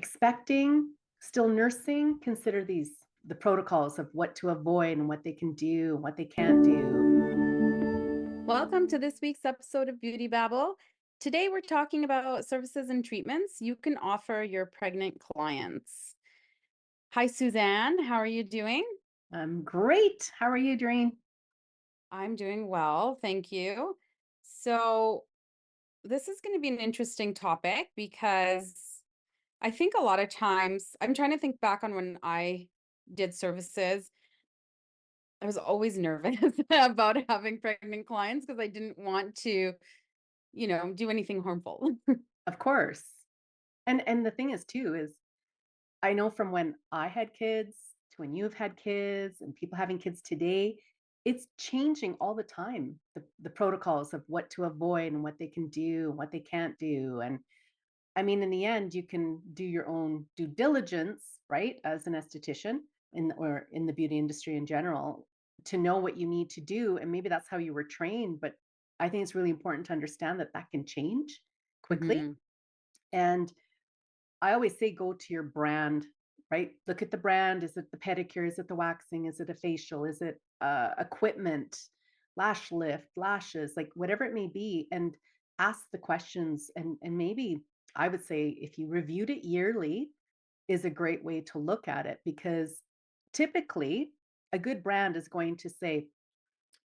expecting, still nursing, consider the protocols of what to avoid and what they can do and what they can't do. Welcome to this week's episode of Beauty Babble. Today, we're talking about services and treatments you can offer your pregnant clients. Hi, Suzanne. How are you doing? Great. How are you, Doreen? I'm doing well. Thank you. So, this is going to be an interesting topic because I think a lot of times I'm trying to think back on when I did services. I was always nervous about having pregnant clients because I didn't want to, do anything harmful. Of course. And the thing is too is I know from when I had kids to when you've had kids and people having kids today, it's changing all the time. The protocols of what to avoid and what they can do and what they can't do. And I mean, in the end, you can do your own due diligence, right, as an esthetician or in the beauty industry in general, to know what you need to do. And maybe that's how you were trained. But I think it's really important to understand that that can change quickly. Mhm. And I always say go to your brand, right? Look at the brand. Is it the pedicure? Is it the waxing? Is it a facial? Is it equipment, lash lift, lashes, like whatever it may be, and ask the questions. And maybe I would say if you reviewed it yearly is a great way to look at it because typically a good brand is going to say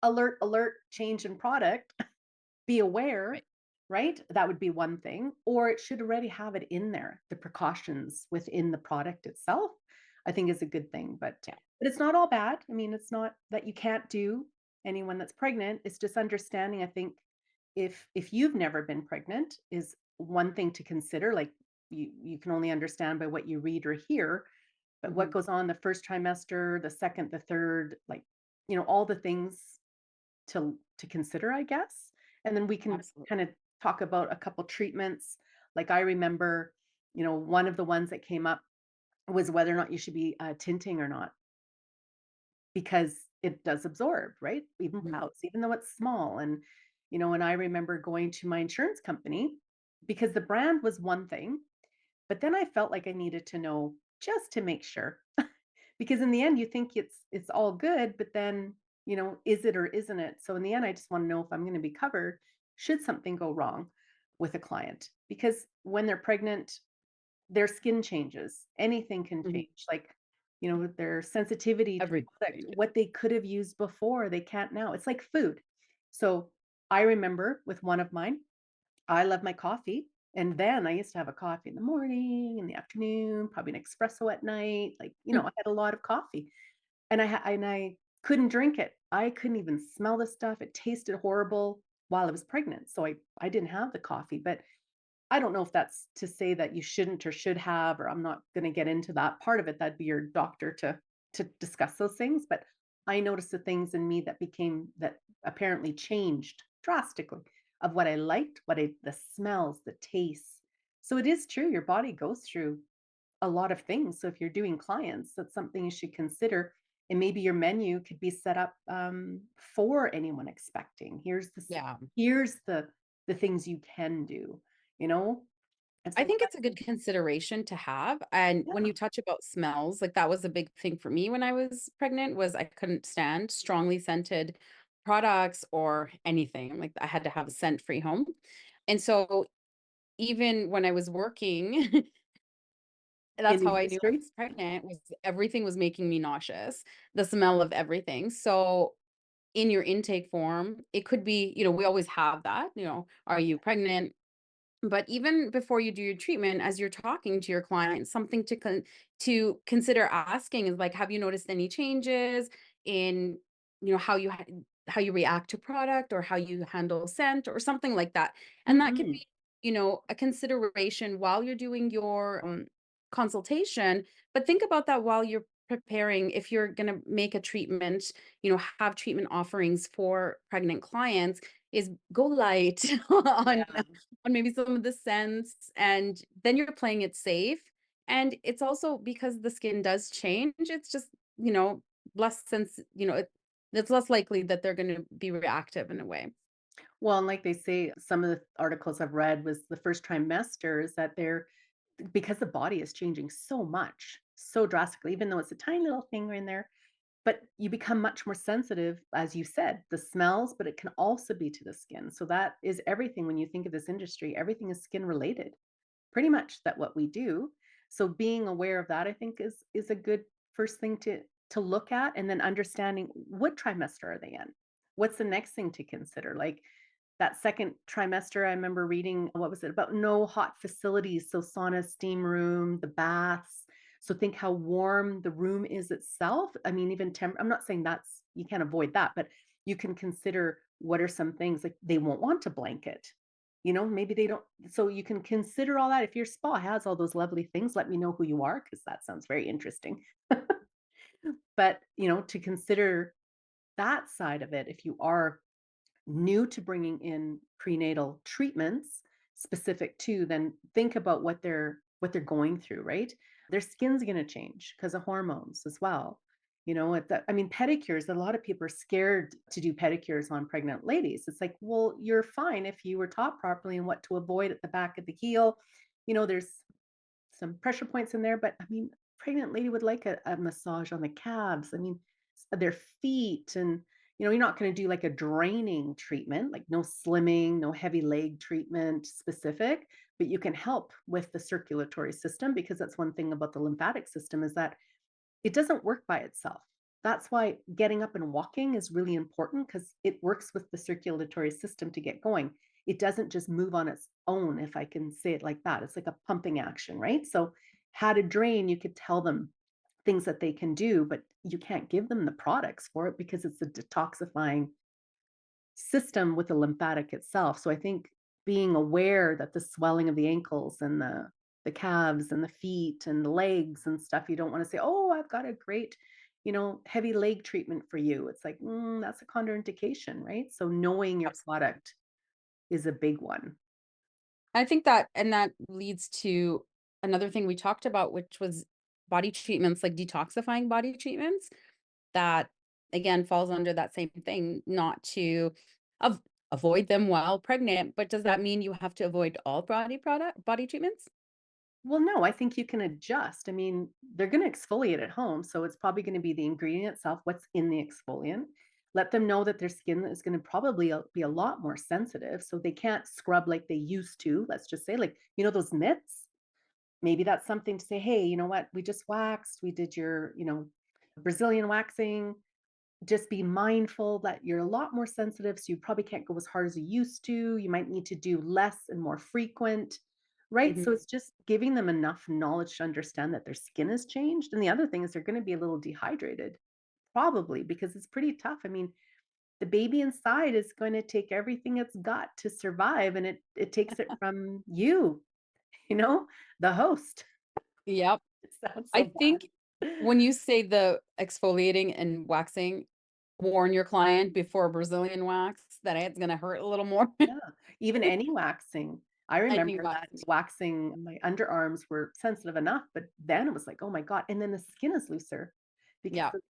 alert, alert, change in product, be aware, Right. right? That would be one thing, or it should already have it in there. The precautions within the product itself, I think is a good thing, Yeah. but it's not all bad. I mean, it's not that you can't do anyone that's pregnant. It's just understanding, I think, if you've never been pregnant is one thing to consider, like you can only understand by what you read or hear, but what Mhm. goes on the first trimester, the second, the third, like, all the things to consider, I guess. And then we can kind Absolutely. of talk about a couple treatments. Like I remember, one of the ones that came up was whether or not you should be tinting or not, because it does absorb, right? Even Mhm. brows, even though it's small. And I remember going to my insurance company because the brand was one thing, but then I felt like I needed to know just to make sure. Because in the end, you think it's all good, but then, is it or isn't it? So in the end, I just want to know if I'm going to be covered should something go wrong with a client. Because when they're pregnant, their skin changes. Anything can Mhm. change. Like, their sensitivity to Everything product, changes. what they could have used before, they can't now. It's like food. So I remember with one of mine, I love my coffee, and then I used to have a coffee in the morning, in the afternoon, probably an espresso at night, like, I had a lot of coffee, and I couldn't drink it. I couldn't even smell the stuff, it tasted horrible while I was pregnant, so I didn't have the coffee, but I don't know if that's to say that you shouldn't or should have, or I'm not gonna get into that part of it, that'd be your doctor to discuss those things, but I noticed the things in me that apparently changed drastically of what I liked, the smells, the tastes. So it is true, your body goes through a lot of things. So if you're doing clients, that's something you should consider. And maybe your menu could be set up for anyone expecting. Yeah. Here's the things you can do. You know, it's I like think it's a good consideration to have, and when yeah, you touch about smells, like, that was a big thing for me when I was pregnant, was I couldn't stand strongly scented products or anything, like, I had to have a scent-free home, and so even when I was working, in that's how I knew I industry. was pregnant, was everything was making me nauseous, the smell of everything, so in your intake form, it could be, we always have that, "Are you pregnant?" But even before you do your treatment, as you're talking to your client, something to consider asking is like, have you noticed any changes in, how you react to product or how you handle scent or something like that? And that could Mhm. be, a consideration while you're doing your consultation. But think about that while you're preparing. If you're going to make a treatment, have treatment offerings for pregnant clients, is go light on Yeah. maybe some of the scents, and then you're playing it safe. And it's also because the skin does change, it's just, less sense, it's less likely that they're gonna be reactive in a way. Well, and like they say, some of the articles I've read was the first trimester is that they're because the body is changing so much, so drastically, even though it's a tiny little thing in there, but you become much more sensitive, as you said, the smells, but it can also be to the skin. So that is everything when you think of this industry, everything is skin related. Pretty much that what we do. So being aware of that, I think is a good first thing to look at, and then understanding what trimester are they in? What's the next thing to consider? Like that second trimester, I remember reading, what was it about? No hot facilities, so sauna, steam room, the baths. So think how warm the room is itself. I mean, even I'm not saying that's you can't avoid that, but you can consider what are some things like they won't want a blanket. Maybe they don't. So you can consider all that. If your spa has all those lovely things, let me know who you are because that sounds very interesting. But, to consider that side of it, if you are new to bringing in prenatal treatments specific to, then think about what they're going through, right? Their skin's going to change because of hormones as well. I mean, pedicures, a lot of people are scared to do pedicures on pregnant ladies. It's like, well, you're fine if you were taught properly and what to avoid at the back of the heel. There's some pressure points in there, but I mean, pregnant lady would like a massage on the calves. I mean, their feet, and you're not going to do like a draining treatment, like no slimming, no heavy leg treatment specific, but you can help with the circulatory system because that's one thing about the lymphatic system is that it doesn't work by itself. That's why getting up and walking is really important because it works with the circulatory system to get going. It doesn't just move on its own, if I can say it like that. It's like a pumping action, right? So, how to drain, you could tell them things that they can do, but you can't give them the products for it because it's a detoxifying system with the lymphatic itself. So I think being aware that the swelling of the ankles and the calves and the feet and the legs and stuff, you don't want to say, "Oh, I've got a great, heavy leg treatment for you." It's like, that's a contraindication, right? So knowing your Absolutely. product is a big one. I think that and that leads to another thing we talked about, which was body treatments, like detoxifying body treatments that again falls under that same thing, not to av- avoid them while pregnant. But does that mean you have to avoid all body treatments? Well, no, I think you can adjust. I mean, they're going to exfoliate at home, so it's probably going to be the ingredient itself, what's in the exfoliant. Let them know that their skin is going to probably be a lot more sensitive, so they can't scrub like they used to. Let's just say, like, those mitts. Maybe that's something to say, hey, you know what? We just waxed, we did your, Brazilian waxing. Just be mindful that you're a lot more sensitive, so you probably can't go as hard as you used to. You might need to do less and more frequent, right? So Mhm. it's just giving them enough knowledge to understand that their skin has changed. And the other thing is they're going to be a little dehydrated, probably because it's pretty tough. I mean, the baby inside is going to take everything it's got to survive, and it takes it from you, you know, the host. Yep. It sounds I so think bad. when you say the exfoliating and waxing, warn your client before Brazilian wax that it's gonna hurt a little more. Yeah, even any waxing. I Any remember that waxing. waxing my underarms were sensitive enough, but then it was like, "Oh my god," and then the skin is looser because Yeah. of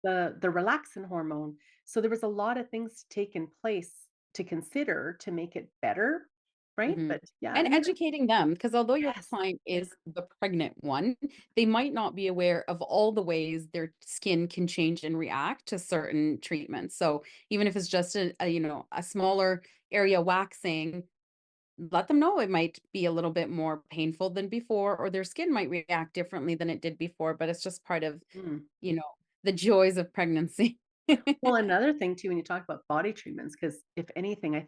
the relaxin hormone. So there was a lot of things taking place to consider to make it better, right? Mhm. But yeah, And even educating them, because although your yes. client is the pregnant one, they might not be aware of all the ways their skin can change and react to certain treatments. So even if it's just a smaller area waxing, let them know it might be a little bit more painful than before, or their skin might react differently than it did before, but it's just part of, Mm. you know, the joys of pregnancy. Well, another thing too, when you talk about body treatments, because if anything, I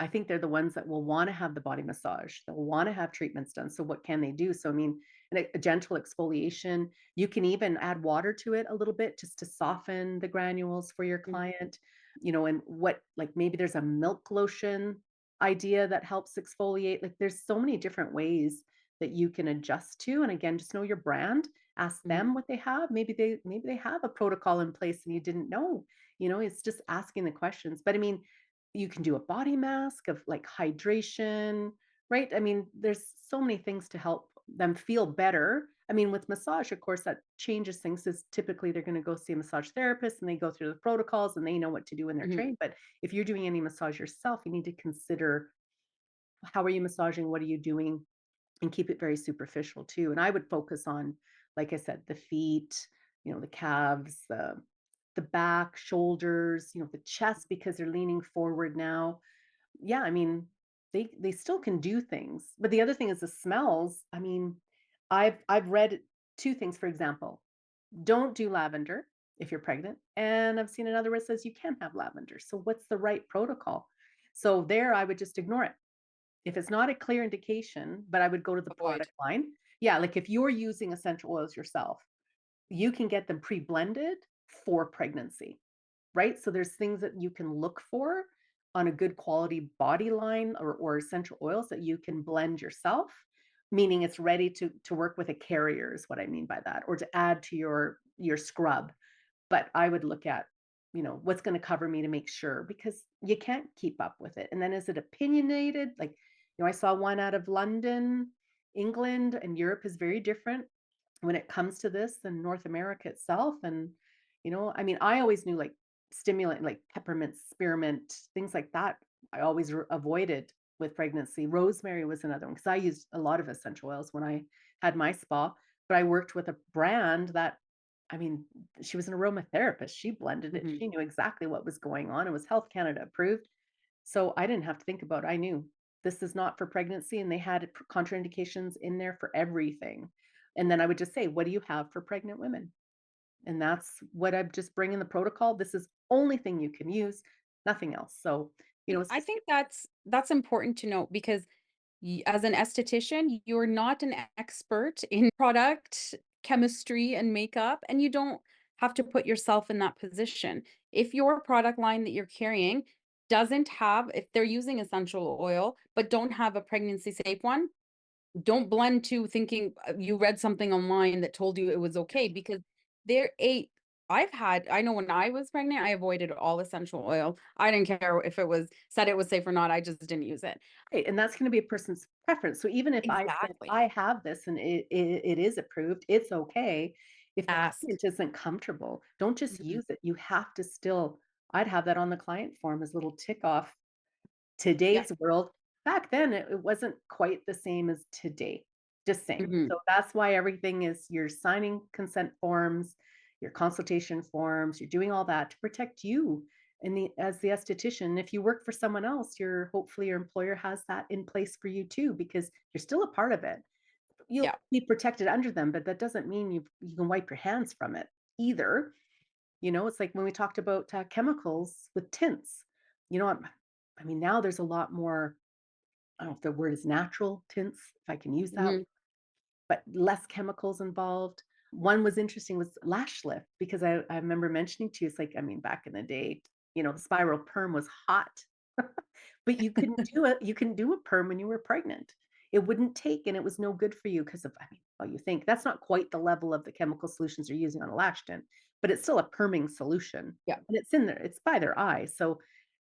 think they're the ones that will want to have the body massage. They'll want to have treatments done. So what can they do? So I mean, a gentle exfoliation. You can even add water to it a little bit just to soften the granules for your Mhm, client. And what like maybe there's a milk lotion idea that helps exfoliate. Like there's so many different ways that you can adjust to. And again, just know your brand. Ask mhm. them what they have. Maybe they have a protocol in place and you didn't know. It's just asking the questions. But I mean, you can do a body mask of like hydration, right? I mean, there's so many things to help them feel better. I mean, with massage, of course, that changes things. Is typically they're going to go see a massage therapist and they go through the protocols and they know what to do when they're Mhm. trained. But if you're doing any massage yourself, you need to consider how are you massaging? What are you doing? and keep it very superficial too. And I would focus on, like I said, the feet, the calves, the back, shoulders, the chest because they're leaning forward now. Yeah, I mean, they still can do things. But the other thing is the smells. I mean, I've read two things, for example. Don't do lavender if you're pregnant. And I've seen another where it says you can have lavender. So what's the right protocol? So there I would just ignore it. If it's not a clear indication, but I would go to the Avoid. product line. Yeah, like if you're using essential oils yourself, you can get them pre-blended for pregnancy, right? So there's things that you can look for on a good quality body line or essential oils that you can blend yourself, meaning it's ready to work with a carrier is what I mean by that, or to add to your scrub. But I would look at, what's going to cover me to make sure because you can't keep up with it. And then is it opinionated? Like, I saw one out of London, England, and Europe is very different when it comes to this than North America itself. And, I mean, I always knew like stimulant, like peppermint, spearmint, things like that. I always avoided with pregnancy. Rosemary was another one because I used a lot of essential oils when I had my spa, but I worked with a brand that, I mean, she was an aromatherapist. She blended it. Mhm. She knew exactly what was going on. It was Health Canada approved. So I didn't have to think about it. I knew this is not for pregnancy, and they had contraindications in there for everything. And then I would just say, "What do you have for pregnant women?" And that's what I'm just bringing the protocol. This is only thing you can use, nothing else. So, it's I just think that's important to note because as an esthetician, you're not an expert in product chemistry and makeup, and you don't have to put yourself in that position. If your product line that you're carrying doesn't have, if they're using essential oil, but don't have a pregnancy safe one, don't blend to thinking you read something online that told you it was okay because there a I know when I was pregnant, I avoided all essential oil. I didn't care if it was said it was safe or not. I just didn't use it. right, and that's gonna be a person's preference. So even if I said, Exactly. "I have this and it is approved, it's okay." If the Ask. client isn't comfortable, don't just Mhm. use it. You have to still I'd have that on the client form as a little tick off. Yep. Today's world, back then, it wasn't quite the same as today, just saying. Mhm. So that's why everything is you're signing consent forms, your consultation forms, you're doing all that to protect you and as the esthetician. If you work for someone else, hopefully your employer has that in place for you too, because you're still a part of it. You'll Yeah. be protected under them, but that doesn't mean you can wipe your hands from it either. It's like when we talked about, chemicals with tints. I mean, now there's a lot more, I don't know if the word is natural tints, if I can use that, Mhm. but less chemicals involved. One was interesting was lash lift because I remember mentioning to you, it's like, I mean, back in the day, the spiral perm was hot. But you couldn't do a perm when you were pregnant. It wouldn't take, and it was no good for you because of, I mean, well, you think that's not quite the level of the chemical solutions you're using on a lash tint, but it's still a perming solution, Yeah. and it's in there, it's by their eye. So,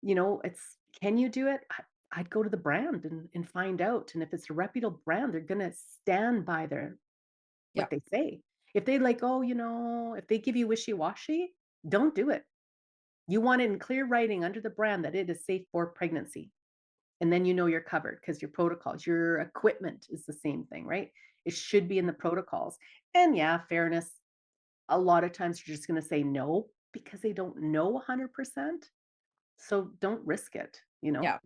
it's can you do it? I'd go to the brand and find out, and if it's a reputable brand, they're gonna stand by their Yeah. what they say. If they like, "Oh, if they give you wishy-washy, don't do it." You want it in clear writing under the brand that it is safe for pregnancy. And then you're covered because your protocols, your equipment is the same thing, right? It should be in the protocols. And yeah, fairness, a lot of times you're just going to say no because they don't know 100%. So don't risk it. Yeah.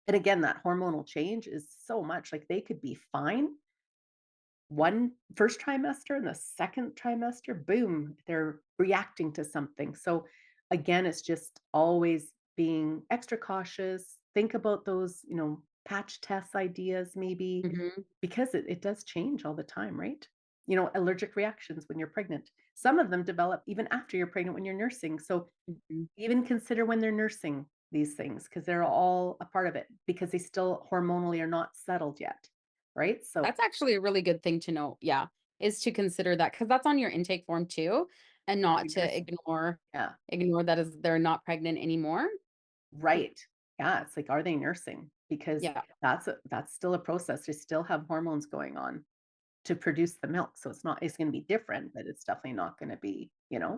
And again, that hormonal change is so much like they could be fine one first trimester and the second trimester, boom, they're reacting to something. So again, it's just always being extra cautious. Think about those, patch test ideas maybe, Mhm. because it does change all the time, right? Allergic reactions when you're pregnant. Some of them develop even after you're pregnant when you're nursing. So Mhm. even consider when they're nursing these things because they're all a part of it because they still hormonally are not settled yet. Right. So That's actually a really good thing to know, yeah, is to consider that because that's on your intake form too, and not you're to nursing. Yeah. ignore that as they're not pregnant anymore. Mm, Right. Yeah, it's like, are they nursing? Because yeah, that's still a process. They still have hormones going on to produce the milk. So it's gonna be different, but it's definitely not gonna be. Yeah,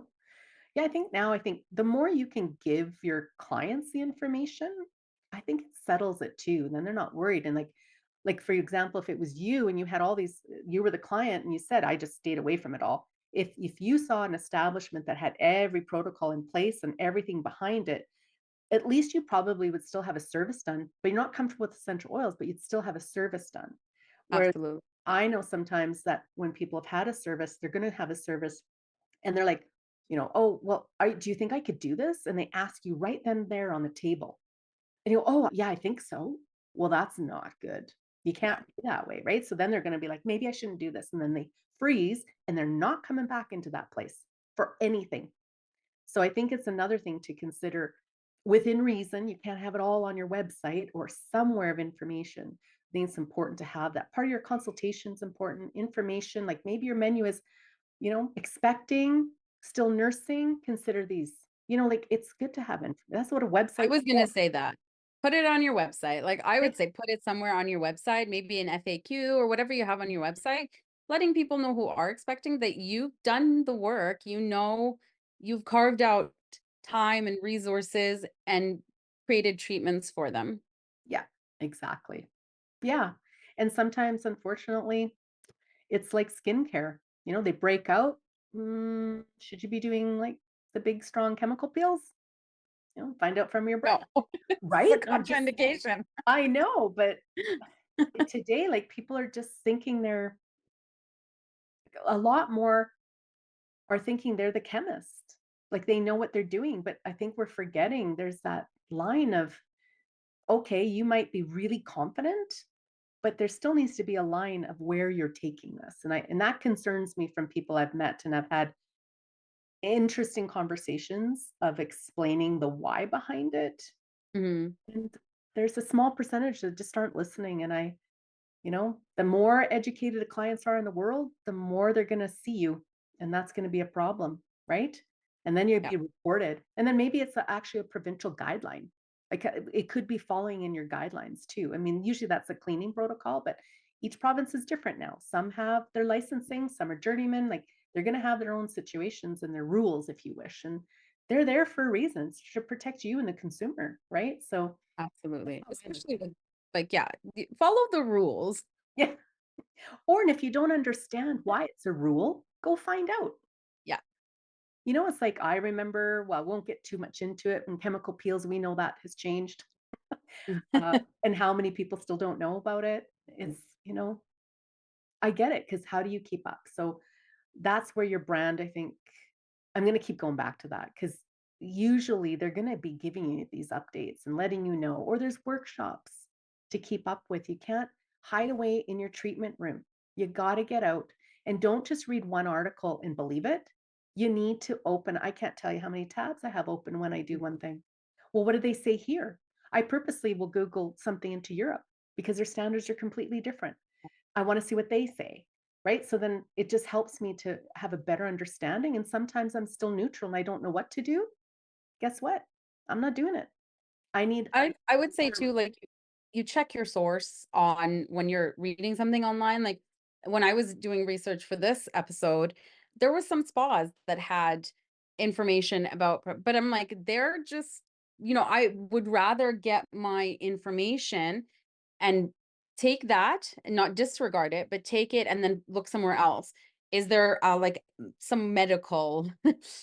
I think the more you can give your clients the information, I think it settles it too. Then they're not worried. And like Like, for example, if it was you and you had all these you were the client and you said, "I just stayed away from it all." If you saw an establishment that had every protocol in place and everything behind it, at least you probably would still have a service done, but you're not comfortable with essential oils, but you'd still have a service done. Whereas Absolutely. I know sometimes that when people have had a service, they're gonna have a service and they're like, "Oh, well, do you think I could do this?" And they ask you right then and there on the table. And you go, "Oh, yeah, I think so." Well, that's not good. You Yeah. can't be that way, right? So then they're gonna be like, "Maybe I shouldn't do this." And then they freeze and they're not coming back into that place for anything. So I think it's another thing to consider within reason. You can't have it all on your website or somewhere of information. I think it's important to have that. Part of your consultation is important. Information, like maybe your menu is, expecting, still nursing, consider these. Like it's good to have that's what a I website's was for. gonna say that. Put it on your website. Like, I Right? would say put it somewhere on your website, maybe an FAQ or whatever you have on your website, letting people know who are expecting that you've done the work, you've carved out time and resources and created treatments for them. Yeah, exactly. Yeah. And sometimes, unfortunately, it's like skincare. They break out. Should you be doing like the big, strong chemical peels? Find out from your brand, No, it's a right? I'm just, contraindication. I know, but today, like people are just thinking they're a lot more are thinking they're the chemist. Like they know what they're doing. But I think we're forgetting there's that line of, okay, you might be really confident, but there still needs to be a line of where you're taking this. And that concerns me from people I've met and I've had interesting conversations of explaining the why behind it. Mhm. And there's a small percentage that just aren't listening. And the more educated the clients are in the world, the more they're going to see you. And that's going to be a problem, right? And then you'll Yeah, be reported. And then maybe it's actually a provincial guideline. Like it could be falling in your guidelines too. I mean, usually that's a cleaning protocol, but each province is different now. Some have their licensing, some are journeymen. Like they're going to have their own situations and their rules, if you wish. And they're there for reasons to protect you and the consumer, right? So, absolutely. oh, man. Especially with like, yeah, follow the rules. Yeah. Or and if you don't understand why it's a rule, go find out. Yeah. It's like I remember, well, I won't get too much into it. And chemical peels, we know that has changed. And how many people still don't know about it is, I get it because how do you keep up? So that's where your brand, I think, I'm going to keep going back to that because usually they're going to be giving you these updates and letting you know, or there's workshops to keep up with. You can't hide away in your treatment room. You got to get out and don't just read one article and believe it. You need to open. I can't tell you how many tabs I have open when I do one thing. Well, what do they say here? I purposely will Google something into Europe because their standards are completely different. I wanna see what they say, right? So then it just helps me to have a better understanding, and sometimes I'm still neutral and I don't know what to do. Guess what? I'm not doing it. I need I would say too, like, you check your source on when you're reading something online, like, when I was doing research for this episode, there were some spas that had information about but I'm like, they're just I would rather get my information and take that and not disregard it, but take it and then look somewhere else. Is there, like, some medical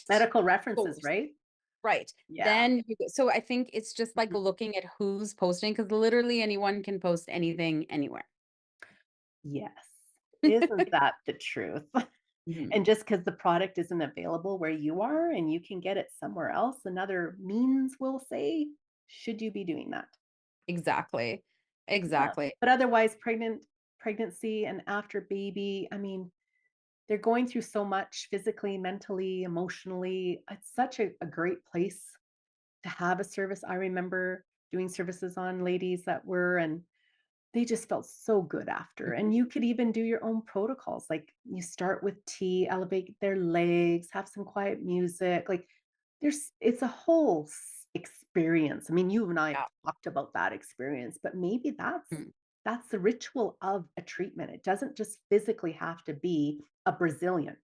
medical references, source? right? Right. Yeah. Then you go so I think it's just like Mhm. looking at who's posting because literally anyone can post anything anywhere. Yes. Isn't that the truth? Mhm. And just because the product isn't available where you are and you can get it somewhere else, another means will say, should you be doing that? Exactly. Yeah. Exactly. But otherwise, pregnancy and after baby, I mean, they're going through so much physically, mentally, emotionally. It's such a great place to have a service. I remember doing services on ladies that were and they just felt so good after. Mhm. And you could even do your own protocols. Like you start with tea, elevate their legs, have some quiet music. Like it's a whole experience. I mean, you and I have Yeah. talked about that experience, but maybe that's Mm. that's the ritual of a treatment. It doesn't just physically have to be a Brazilian,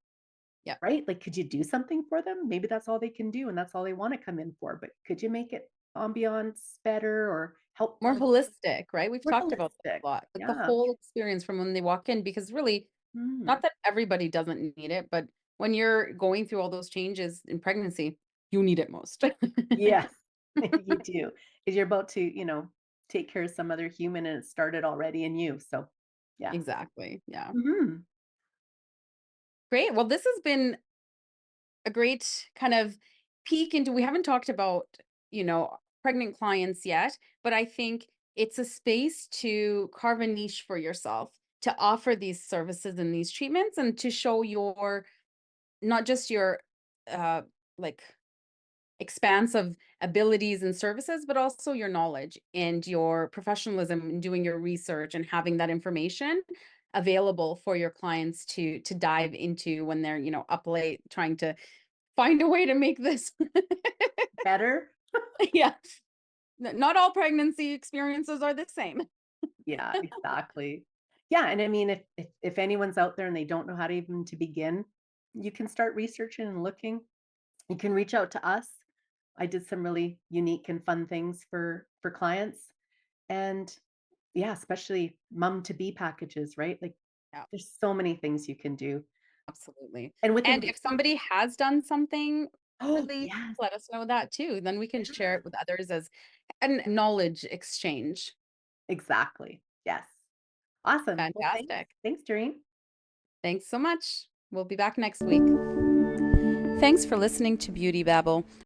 Yeah. right? Like, could you do something for them? Maybe that's all they can do and that's all they want to come in for, but could you make it ambiance better or help More them holistic, right? We've more talked about this holistic. a lot, like the Yeah. whole experience from when they walk in, because really, Mm. not that everybody doesn't need it, but when you're going through all those changes in pregnancy, you need it most. Yes, you do, 'cause you're about to, take care of some other human and it started already in you, so, yeah. Exactly, yeah. Mhm. Great, well, this has been a great kind of peek into, we haven't talked about, pregnant clients yet, but I think it's a space to carve a niche for yourself, to offer these services and these treatments, and to show your, not just your, uh, like, expanse of abilities and services, but also your knowledge and your professionalism in doing your research and having that information available for your clients to dive into when they're, up late trying to find a way to make this. Better? Yeah. Not all pregnancy experiences are the same. Yeah, exactly. Yeah, and I mean, if anyone's out there and they don't know how to even to begin, you can start researching and looking. You can reach out to us. I did some really unique and fun things for clients, and yeah, especially mom to be packages, right? Like, Yeah, there's so many things you can do. absolutely. And within And if somebody has done something Oh, really, yes. let us know that too. Then we can share Yeah. it with others as a knowledge exchange. Exactly. Yes. Awesome. Well, thanks. Fantastic. Thanks, Doreen. Thanks so much. We'll be back next week. Thanks for listening to Beauty Babble.